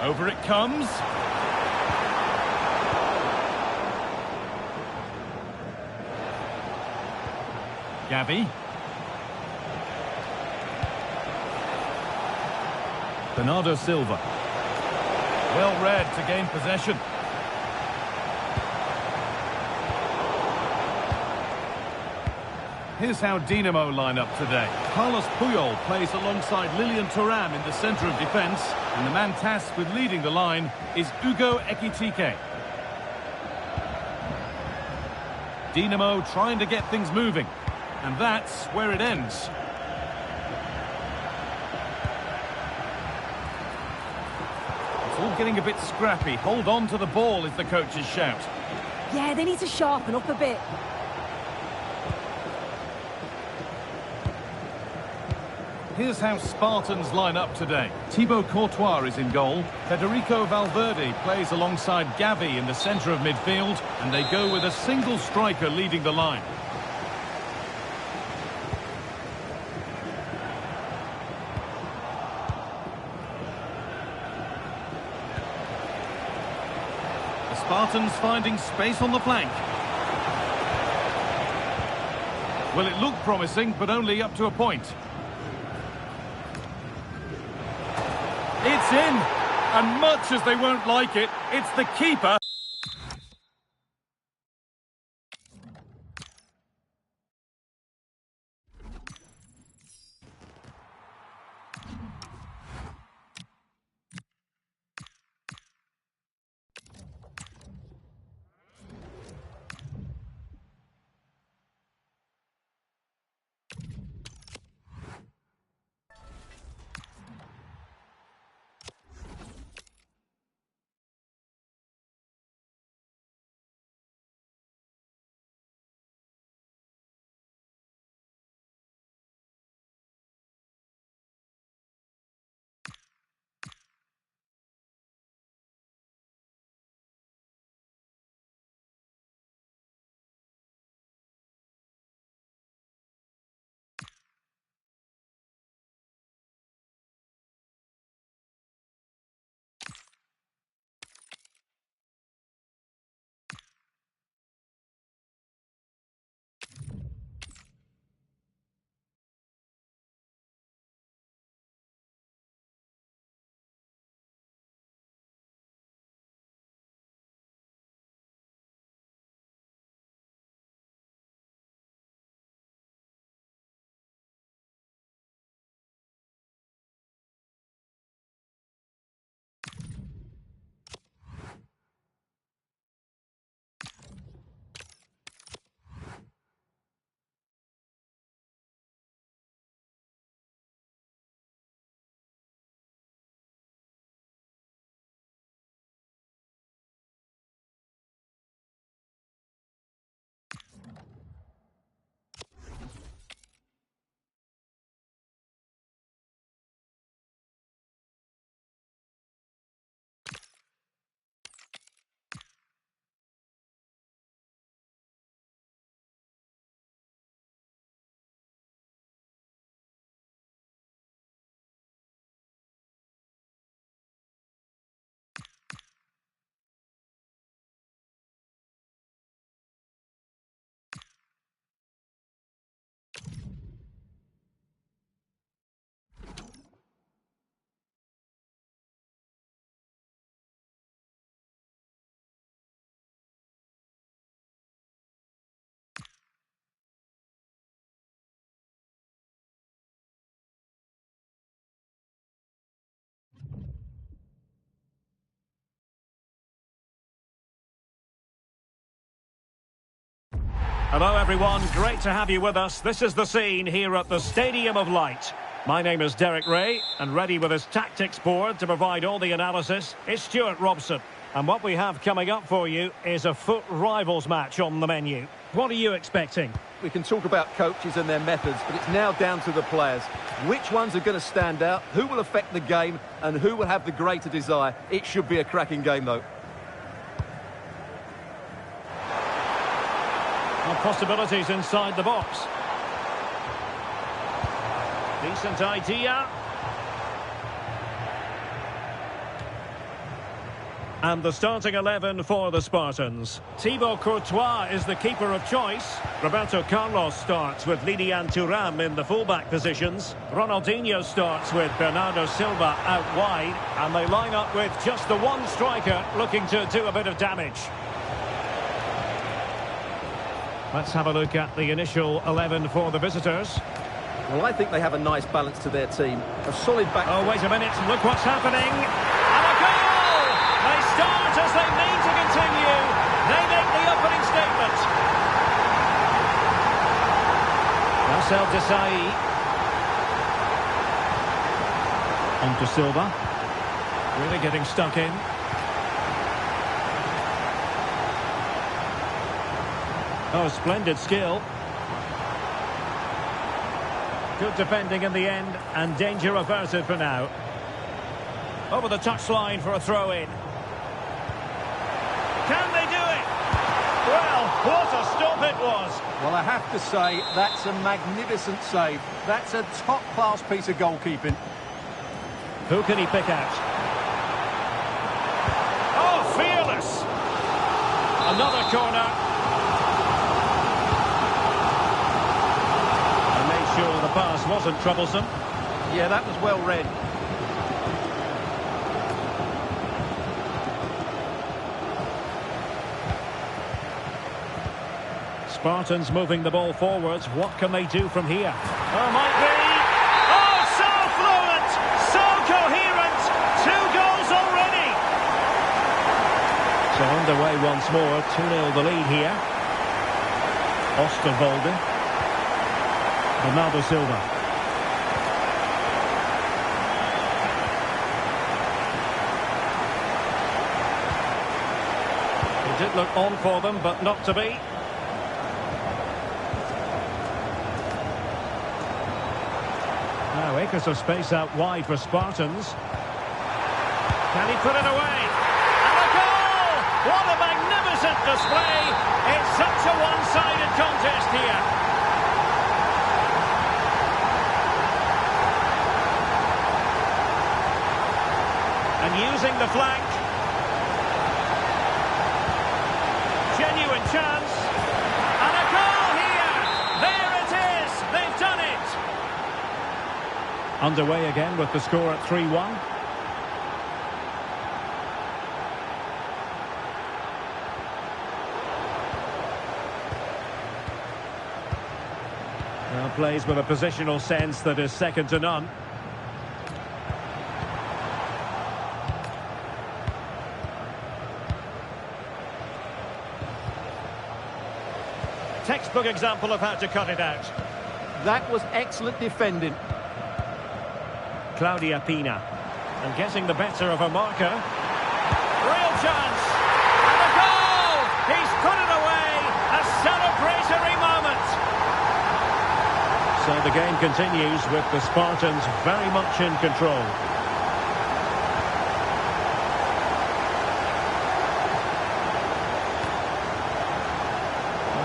Over it comes. Gavi. Bernardo Silva. Well read to gain possession. Here's how Dinamo line up today. Carlos Puyol plays alongside Lilian Thuram in the centre of defence, and the man tasked with leading the line is Ugo Ekitike. Dinamo trying to get things moving, and that's where it ends. It's all getting a bit scrappy. Hold on to the ball is the coach's shout. Yeah, they need to sharpen up a bit. Here's how Spartans line up today. Thibaut Courtois is in goal. Federico Valverde plays alongside Gavi in the centre of midfield, and they go with a single striker leading the line. The Spartans finding space on the flank. Well, it looked promising, but only up to a point. It's in, and much as they won't like it, it's the keeper. Hello everyone, great to have you with us. This is the scene here at the Stadium of Light. My name is Derek Ray, and ready with his tactics board to provide all the analysis is Stuart Robson. And what we have coming up for you is a foot rivals match on the menu. What are you expecting? We can talk about coaches and their methods, but it's now down to the players. Which ones are going to stand out, who will affect the game, and who will have the greater desire? It should be a cracking game, though. Well, possibilities inside the box. Decent idea. And the starting 11 for the Spartans. Thibaut Courtois is the keeper of choice. Roberto Carlos starts with Lilian Thuram in the fullback positions. Ronaldinho starts with Bernardo Silva out wide. And they line up with just the one striker looking to do a bit of damage. Let's have a look at the initial 11 for the visitors. Well, I think they have a nice balance to their team. A solid back... Oh, wait a minute. Look what's happening. And a goal! They start as they mean to continue. They make the opening statement. Marcel Desailly. On to Silva. Really getting stuck in. Oh, splendid skill. Good defending in the end, and danger averted for now. Over the touchline for a throw-in. Can they do it? Well, what a stop it was. Well, I have to say, that's a magnificent save. That's a top-class piece of goalkeeping. Who can he pick out? Oh, fearless! Another corner. Sure, the pass wasn't troublesome. Yeah, that was well read. Spartans moving the ball forwards. What can they do from here? Oh, might be. Oh, so fluent, so coherent. 2 goals already. So underway once more. 2-0 the lead here. Osterwolde. Bernardo Silva. It did look on for them, but not to be. Now acres of space out wide for Spartans. Can he put it away? And a goal! What a magnificent display! It's such a one-sided contest here. And using the flank. Genuine chance. And a goal here. There it is. They've done it. Underway again with the score at 3-1. Well, plays with a positional sense that is second to none. Textbook example of how to cut it out. That was excellent defending. Claudia Pina. And getting the better of a marker. Real chance. And a goal! He's put it away. A celebratory moment. So the game continues with the Spartans very much in control.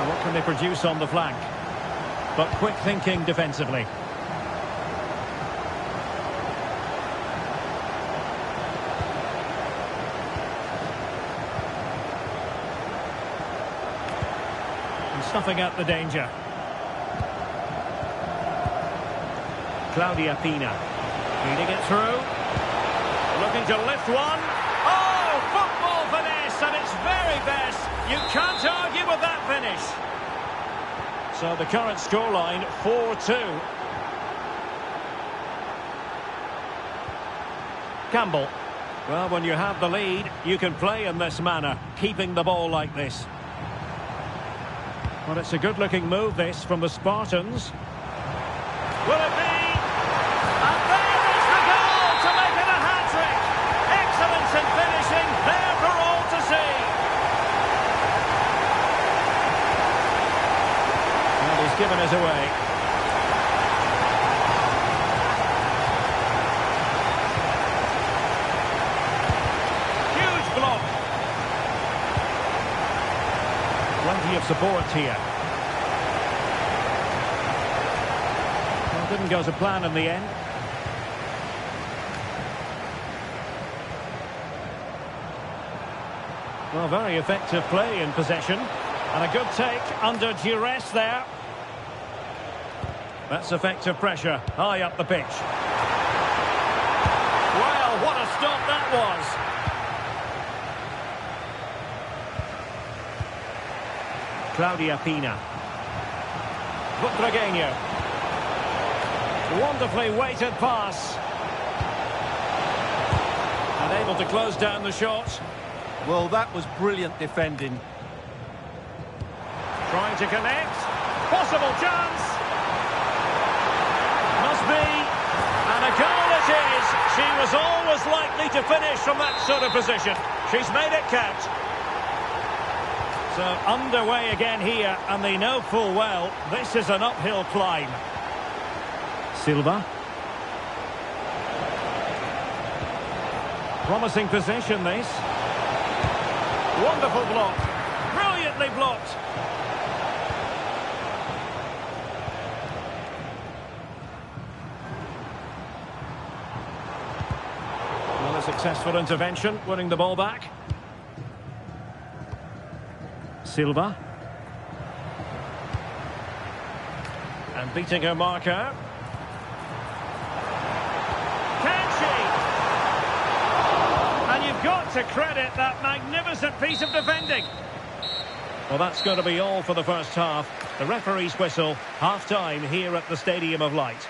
What can they produce on the flank? But quick thinking defensively. And snuffing out the danger. Claudia Pina. Feeding it through. Looking to lift one. Oh, football finesse at its very best. You can't argue with that finish. So the current scoreline, 4-2. Campbell. Well, when you have the lead, you can play in this manner, keeping the ball like this. Well, it's a good-looking move, this, from the Spartans. Will it be? And there is the goal to make it a hat-trick. Excellence in finishing, there for all to see. And he's given us away. Huge block. Plenty of support here. Well, didn't go to plan in the end. Well, very effective play in possession. And a good take under duress there. That's effective pressure, high up the pitch. Well, what a stop that was. Claudia Pina. Butragueño. Wonderfully weighted pass. And able to close down the shot. Well, that was brilliant defending. Trying to connect. Possible chance. Must be. And a goal it is. She was always likely to finish from that sort of position. She's made it count. So underway again here, and they know full well this is an uphill climb. Silva. Promising possession, this. Wonderful block. Brilliantly blocked. Well, a successful intervention, winning the ball back. Silva. And beating her marker. Can she? And you've got to credit that magnificent piece of defending. Well, that's going to be all for the first half. The referee's whistle, half-time here at the Stadium of Light.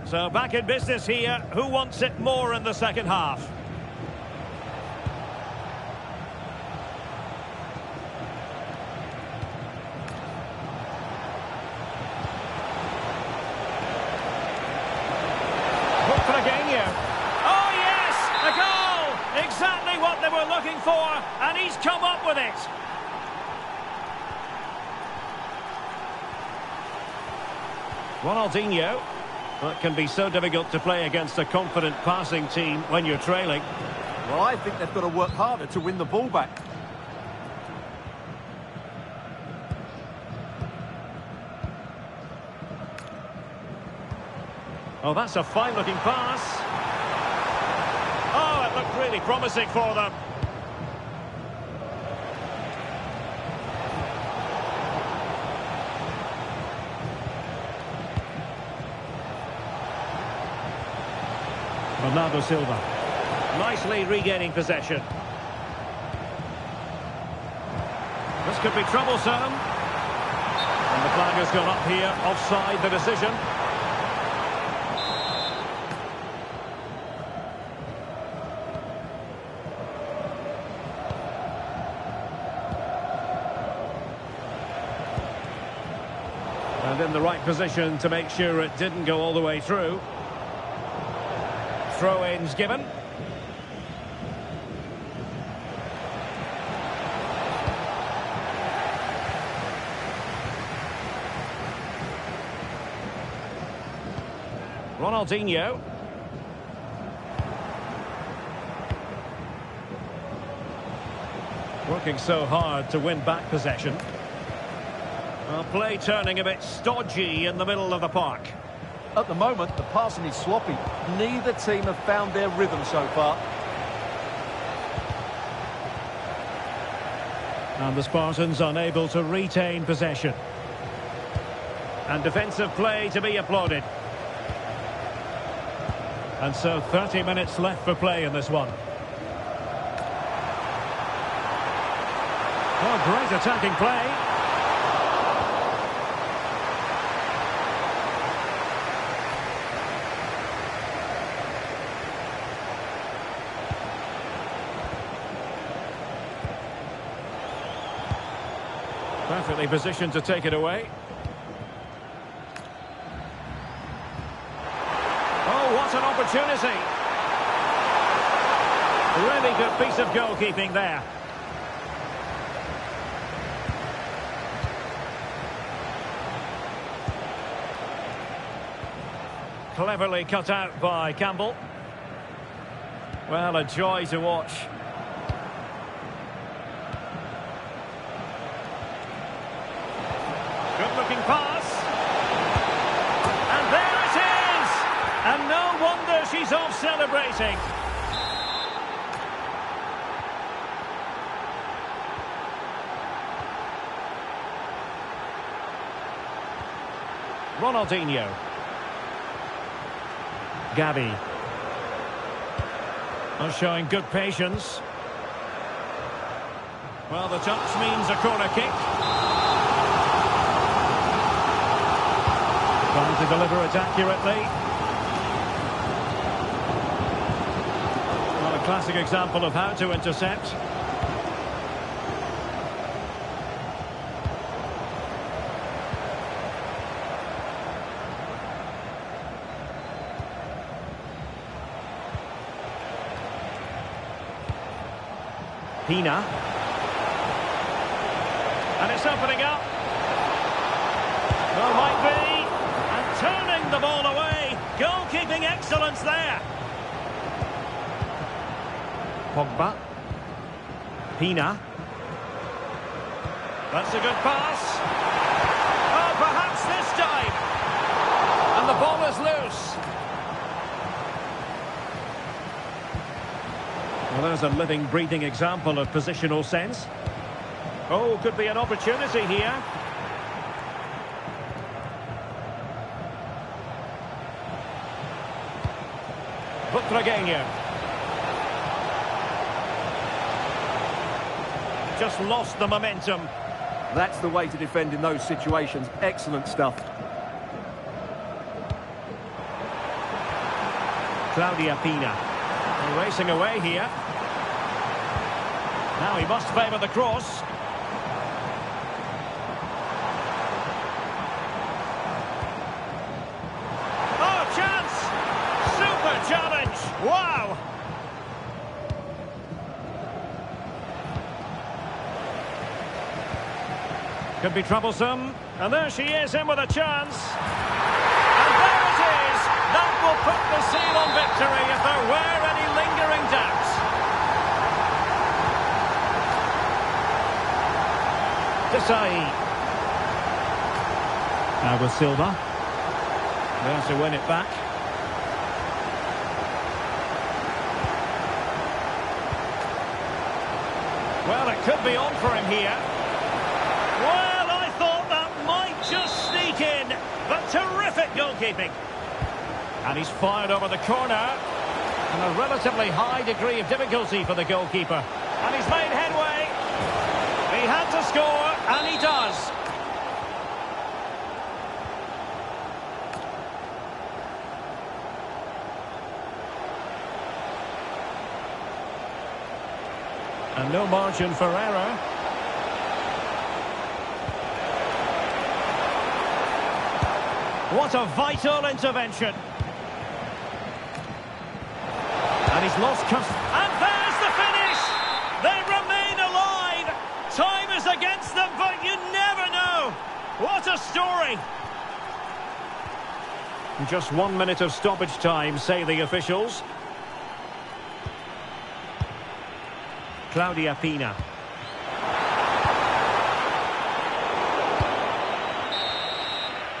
So back in business here. Who wants it more in the second half? Butragueño. Oh yes, a goal! Exactly what they were looking for, and he's come up with it. Ronaldinho. That can be so difficult to play against a confident passing team when you're trailing. Well, I think they've got to work harder to win the ball back. Oh, that's a fine-looking pass. Oh, it looked really promising for them. Bernardo Silva. Nicely regaining possession. This could be troublesome. And the flag has gone up here, offside the decision. And in the right position to make sure it didn't go all the way through. Throw-ins given. Ronaldinho. Working so hard to win back possession. Well, play turning a bit stodgy in the middle of the park. At the moment, the passing is sloppy. Neither team have found their rhythm so far. And the Spartans unable to retain possession. And defensive play to be applauded. And so 30 minutes left for play in this one. Oh, great attacking play. Perfectly positioned to take it away. Oh, what an opportunity. Really good piece of goalkeeping there. Cleverly cut out by Campbell. Well, a joy to watch. Good-looking pass. And there it is! And no wonder she's off celebrating. Ronaldinho. Gavi. Well, showing good patience. Well, the touch means a corner kick. Trying to deliver it accurately. Well, a classic example of how to intercept. Pina. And it's opening up. Well, might be. And turning the ball away. Goalkeeping excellence there. Pogba. Pina. That's a good pass. Oh, perhaps this time. And the ball is loose. Well, there's a living, breathing example of positional sense. Oh, could be an opportunity here. Butragueño. Just lost the momentum. That's the way to defend in those situations. Excellent stuff. Claudia Pina. Racing away here. Now he must favour the cross. Oh, chance! Super challenge! Wow! Could be troublesome. And there she is, in with a chance. And there it is! That will put the seal on victory if there were any lingering doubts. Desai. Now with Silva. There to win it back. Well, it could be on for him here. Well, I thought that might just sneak in. But terrific goalkeeping. And he's fired over the corner. And a relatively high degree of difficulty for the goalkeeper. And he's made headway. He had to score, and he does. And no margin for error. What a vital intervention. And he's lost custody. And there's the finish! They remain alive! Time is against them, but you never know! What a story! Just 1 minute of stoppage time, say the officials. Claudia Pina.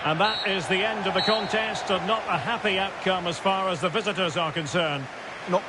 And that is the end of the contest, and not a happy outcome as far as the visitors are concerned. Not